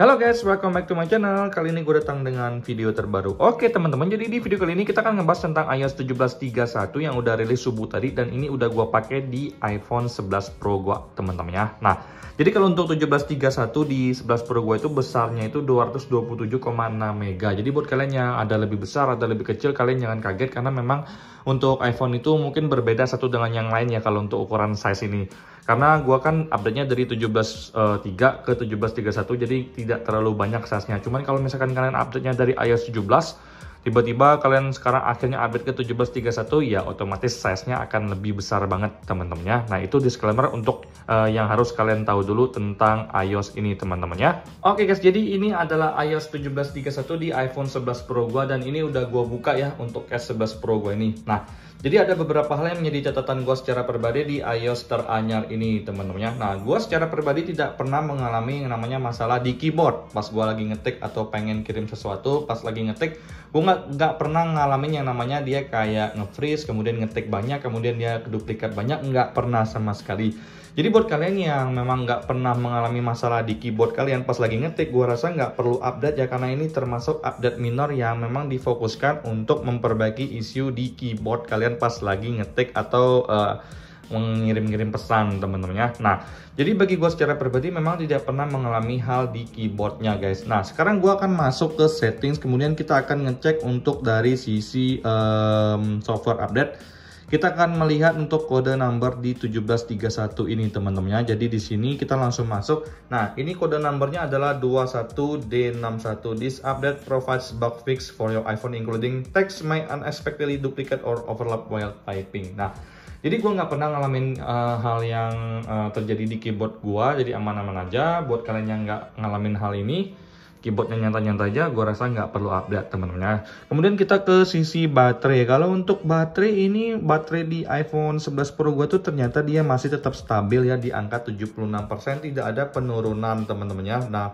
Halo guys, welcome back to my channel. Kali ini gue datang dengan video terbaru. Oke teman-teman, jadi di video kali ini kita akan ngebahas tentang iOS 17.31 yang udah rilis subuh tadi. Dan ini udah gue pakai di iPhone 11 Pro gue teman-teman ya. Nah, jadi kalau untuk 17.31 di 11 Pro gue itu besarnya itu 227,6 MB. Jadi buat kalian yang ada lebih besar, ada lebih kecil, kalian jangan kaget. Karena memang untuk iPhone itu mungkin berbeda satu dengan yang lain ya kalau untuk ukuran size ini. Karena gua kan update-nya dari 17.3 ke 17.31, jadi tidak terlalu banyak size-nya. Cuman kalau misalkan kalian update-nya dari iOS 17, tiba-tiba kalian sekarang akhirnya update ke 17.31, ya otomatis size-nya akan lebih besar banget teman-teman ya. Nah itu disclaimer untuk yang harus kalian tahu dulu tentang iOS ini teman-teman ya. Oke guys, jadi ini adalah iOS 17.31 di iPhone 11 Pro gua, dan ini udah gua buka ya untuk S11 Pro gua ini. Nah, jadi ada beberapa hal yang menjadi catatan gue secara pribadi di iOS teranyar ini teman-teman. Nah, gue secara pribadi tidak pernah mengalami yang namanya masalah di keyboard pas gue lagi ngetik atau pengen kirim sesuatu. Pas lagi ngetik, gue nggak pernah ngalamin yang namanya dia kayak nge-freeze, kemudian ngetik banyak, kemudian dia keduplikat banyak, nggak pernah sama sekali. Jadi buat kalian yang memang nggak pernah mengalami masalah di keyboard kalian pas lagi ngetik, gue rasa nggak perlu update ya, karena ini termasuk update minor yang memang difokuskan untuk memperbaiki isu di keyboard kalian pas lagi ngetik atau mengirim-ngirim pesan teman-teman ya. Nah, jadi bagi gue secara pribadi memang tidak pernah mengalami hal di keyboardnya guys. Nah, sekarang gue akan masuk ke settings, kemudian kita akan ngecek untuk dari sisi software update. Kita akan melihat untuk kode number di 17.31 ini teman-teman ya. Jadi di sini kita langsung masuk. Nah, ini kode numbernya adalah 21D61. This update provides bug fix for your iPhone including text may unexpectedly duplicate or overlap while typing. Nah, jadi gue nggak pernah ngalamin hal yang terjadi di keyboard gue. Jadi aman-aman aja. Buat kalian yang nggak ngalamin hal ini, keyboardnya nyantai-nyantai aja, gue rasa nggak perlu update teman-teman ya. Kemudian kita ke sisi baterai. Kalau untuk baterai ini, baterai di iPhone 11 Pro gue tuh ternyata dia masih tetap stabil ya di angka 76%, tidak ada penurunan teman-teman ya. Nah,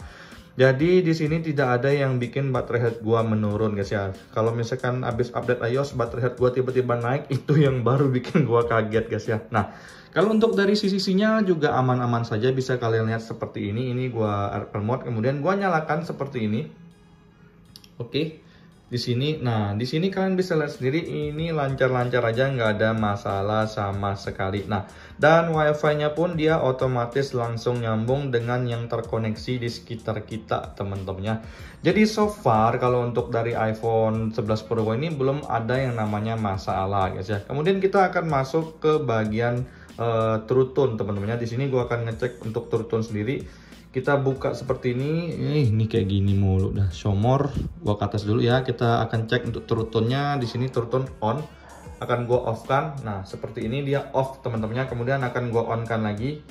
jadi di sini tidak ada yang bikin baterai health gua menurun guys ya. Kalau misalkan habis update iOS baterai health gua tiba-tiba naik, itu yang baru bikin gua kaget guys ya. Nah, kalau untuk dari sisi sinyal juga aman-aman saja, bisa kalian lihat seperti ini. Ini gua airplane mode, kemudian gua nyalakan seperti ini. Oke. Di sini, nah di sini kalian bisa lihat sendiri ini lancar-lancar aja, nggak ada masalah sama sekali. Nah, dan wifi-nya pun dia otomatis langsung nyambung dengan yang terkoneksi di sekitar kita teman-temannya. Jadi so far kalau untuk dari iPhone 11 Pro ini belum ada yang namanya masalah guys ya. Kemudian kita akan masuk ke bagian true tone teman-temannya. Di sini gua akan ngecek untuk true tone sendiri. Kita buka seperti ini. Ini kayak gini mulu dah. Show more, gua ke atas dulu ya. Kita akan cek untuk true tone-nya. Di sini true tone on. Akan gua off kan. Nah, seperti ini dia off teman-temannya. Kemudian akan gua on kan lagi.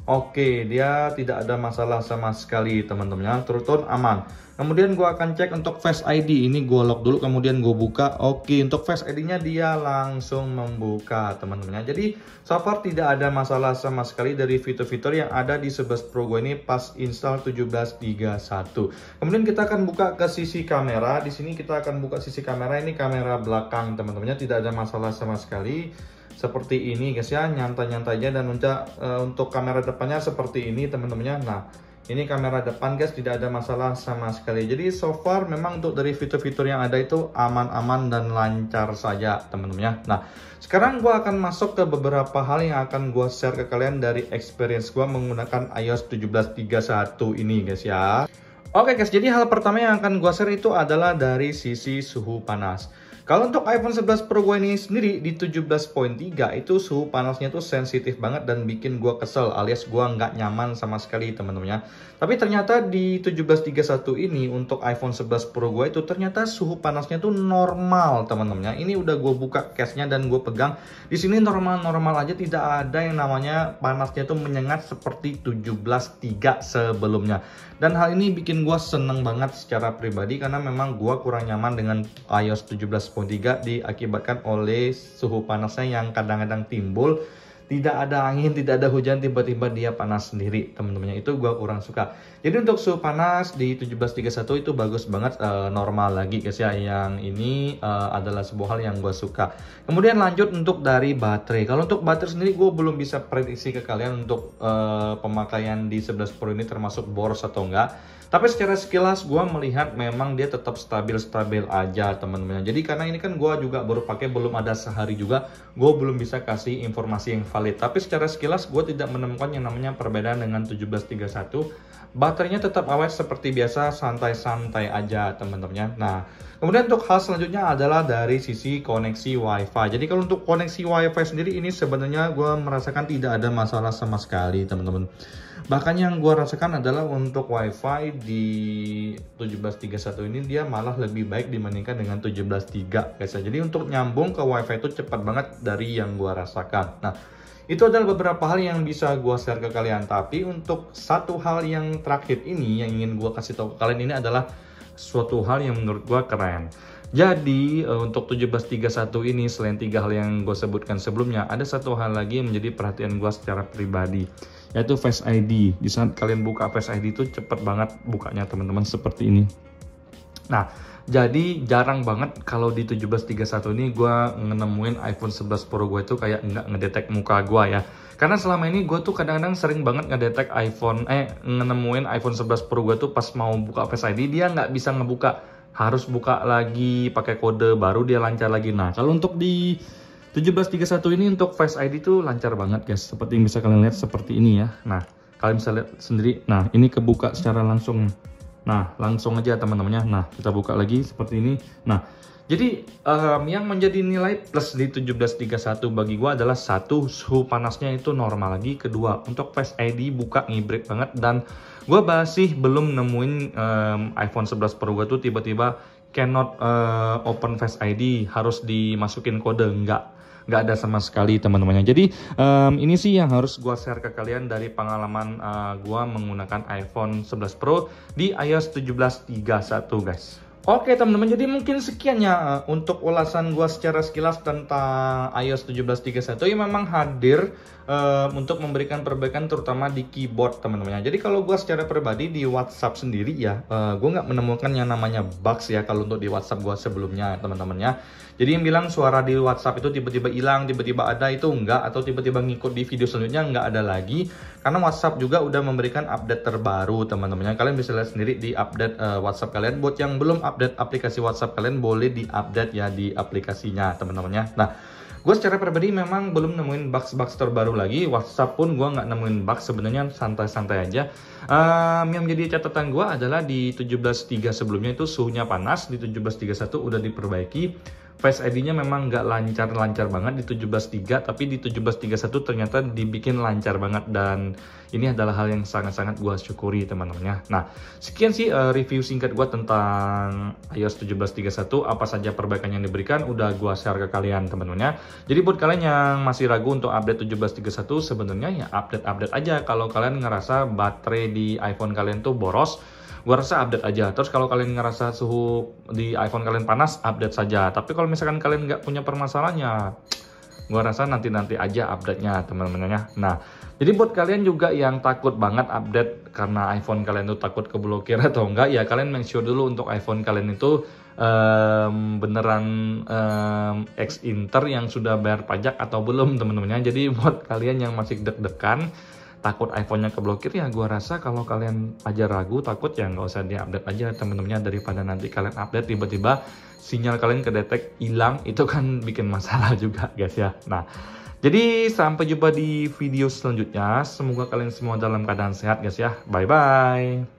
Oke, dia tidak ada masalah sama sekali teman-temannya. True tone aman. Kemudian gua akan cek untuk Face ID. Ini gua lock dulu, kemudian gua buka. Oke, untuk Face ID-nya dia langsung membuka teman-teman. Jadi so far tidak ada masalah sama sekali dari fitur-fitur yang ada di 11 Pro gue ini pas install 17.31. Kemudian kita akan buka ke sisi kamera. Di sini kita akan buka sisi kamera, ini kamera belakang teman-temannya, tidak ada masalah sama sekali. Seperti ini guys ya, nyantai-nyantai aja. Dan untuk kamera depannya seperti ini teman-temannya. Nah, ini kamera depan guys, tidak ada masalah sama sekali. Jadi so far memang untuk dari fitur-fitur yang ada itu aman-aman dan lancar saja teman-teman ya. Nah, sekarang gua akan masuk ke beberapa hal yang akan gua share ke kalian dari experience gua menggunakan iOS 17.31 ini guys ya. Oke guys, jadi hal pertama yang akan gua share itu adalah dari sisi suhu panas. Kalau untuk iPhone 11 Pro gue ini sendiri di 17.3 itu suhu panasnya tuh sensitif banget dan bikin gue kesel, alias gue nggak nyaman sama sekali teman-teman ya. Tapi ternyata di 17.31 ini untuk iPhone 11 Pro gue itu ternyata suhu panasnya tuh normal teman-teman ya. Ini udah gue buka case-nya dan gue pegang. Di sini normal-normal aja, tidak ada yang namanya panasnya tuh menyengat seperti 17.3 sebelumnya. Dan hal ini bikin gue seneng banget secara pribadi, karena memang gue kurang nyaman dengan iOS 17.3 diakibatkan oleh suhu panasnya yang kadang-kadang timbul tidak ada angin, tidak ada hujan, tiba-tiba dia panas sendiri, teman-temannya. Itu gua kurang suka. Jadi untuk suhu panas di 1731 itu bagus banget, normal lagi guys ya. Yang ini adalah sebuah hal yang gua suka. Kemudian lanjut untuk dari baterai. Kalau untuk baterai sendiri gue belum bisa prediksi ke kalian untuk pemakaian di 11 Pro ini termasuk boros atau enggak. Tapi secara sekilas gue melihat memang dia tetap stabil-stabil aja teman-teman. Jadi karena ini kan gue juga baru pakai belum ada sehari juga, gue belum bisa kasih informasi yang valid. Tapi secara sekilas gue tidak menemukan yang namanya perbedaan dengan 1731. Baterainya tetap awet seperti biasa, santai-santai aja teman-teman. Nah, kemudian untuk hal selanjutnya adalah dari sisi koneksi WiFi. Jadi kalau untuk koneksi WiFi sendiri ini sebenarnya gue merasakan tidak ada masalah sama sekali teman-teman. Bahkan yang gue rasakan adalah untuk WiFi di 1731 ini dia malah lebih baik dibandingkan dengan 17.3 guys. Jadi untuk nyambung ke WiFi itu cepat banget dari yang gue rasakan. Nah, itu adalah beberapa hal yang bisa gue share ke kalian. Tapi untuk satu hal yang terakhir ini yang ingin gue kasih tahu ke kalian ini adalah suatu hal yang menurut gue keren. Jadi untuk 1731 ini selain 3 hal yang gue sebutkan sebelumnya, ada satu hal lagi yang menjadi perhatian gue secara pribadi, yaitu Face ID. Di saat kalian buka Face ID itu cepet banget bukanya teman-teman seperti ini. Nah, jadi jarang banget kalau di 1731 ini gue nemuin iPhone 11 Pro gue itu kayak nggak ngedetek muka gue ya. Karena selama ini gue tuh kadang-kadang sering banget ngedetek nemuin iPhone 11 Pro gue tuh pas mau buka Face ID dia nggak bisa ngebuka. Harus buka lagi pakai kode baru dia lancar lagi. Nah, kalau untuk di 1731 ini untuk Face ID tuh lancar banget guys. Seperti yang bisa kalian lihat seperti ini ya. Nah, kalian bisa lihat sendiri. Nah, ini kebuka secara langsung. Nah, langsung aja teman-temannya. Nah, kita buka lagi seperti ini. Nah, jadi yang menjadi nilai plus di 1731 bagi gua adalah satu, suhu panasnya itu normal lagi. Kedua, untuk Face ID buka ngibrit banget. Dan gua masih belum nemuin iPhone 11 Pro gua tuh tiba-tiba cannot open Face ID, harus dimasukin kode. Nggak ada sama sekali teman-temannya. Jadi ini sih yang harus gua share ke kalian dari pengalaman gua menggunakan iPhone 11 Pro di iOS 17.31 guys. Oke teman-teman, jadi mungkin sekian ya untuk ulasan gua secara sekilas tentang iOS 17.31 yang memang hadir untuk memberikan perbaikan terutama di keyboard teman-teman. Jadi kalau gua secara pribadi di WhatsApp sendiri ya, gua nggak menemukan yang namanya bugs ya kalau untuk di WhatsApp gua sebelumnya teman-teman ya. Jadi yang bilang suara di WhatsApp itu tiba-tiba hilang, tiba-tiba ada itu enggak, atau tiba-tiba ngikut di video selanjutnya enggak ada lagi. Karena WhatsApp juga udah memberikan update terbaru teman-teman. Kalian bisa lihat sendiri di update WhatsApp kalian. Buat yang belum update aplikasi WhatsApp kalian boleh di-update ya di aplikasinya teman-teman ya. Nah, gue secara pribadi memang belum nemuin bugs-bugs terbaru lagi. WhatsApp pun gue nggak nemuin bugs, sebenarnya santai-santai aja. Yang menjadi catatan gue adalah di 17.3 sebelumnya itu suhunya panas, di 17.31 udah diperbaiki. Face ID-nya memang nggak lancar-lancar banget di 17.3, tapi di 17.31 ternyata dibikin lancar banget, dan ini adalah hal yang sangat-sangat gue syukuri teman-teman ya. Nah, sekian sih review singkat gue tentang iOS 17.31, apa saja perbaikan yang diberikan udah gue share ke kalian teman-teman ya. Jadi buat kalian yang masih ragu untuk update 17.31, sebenarnya ya update aja. Kalau kalian ngerasa baterai di iPhone kalian tuh boros, gue rasa update aja. Terus kalau kalian ngerasa suhu di iPhone kalian panas, update saja. Tapi kalau misalkan kalian nggak punya permasalahannya, gue rasa nanti aja update-nya teman-teman ya. Nah, jadi buat kalian juga yang takut banget update karena iPhone kalian tuh takut keblokir atau enggak, ya kalian make sure dulu untuk iPhone kalian itu beneran ex-inter yang sudah bayar pajak atau belum teman-teman ya. Jadi buat kalian yang masih deg-degan takut iPhone-nya keblokir, ya gue rasa kalau kalian aja ragu takut ya nggak usah di-update aja temen-temennya, daripada nanti kalian update tiba-tiba sinyal kalian kedetek hilang, itu kan bikin masalah juga guys ya. Nah, jadi sampai jumpa di video selanjutnya, semoga kalian semua dalam keadaan sehat guys ya. Bye bye.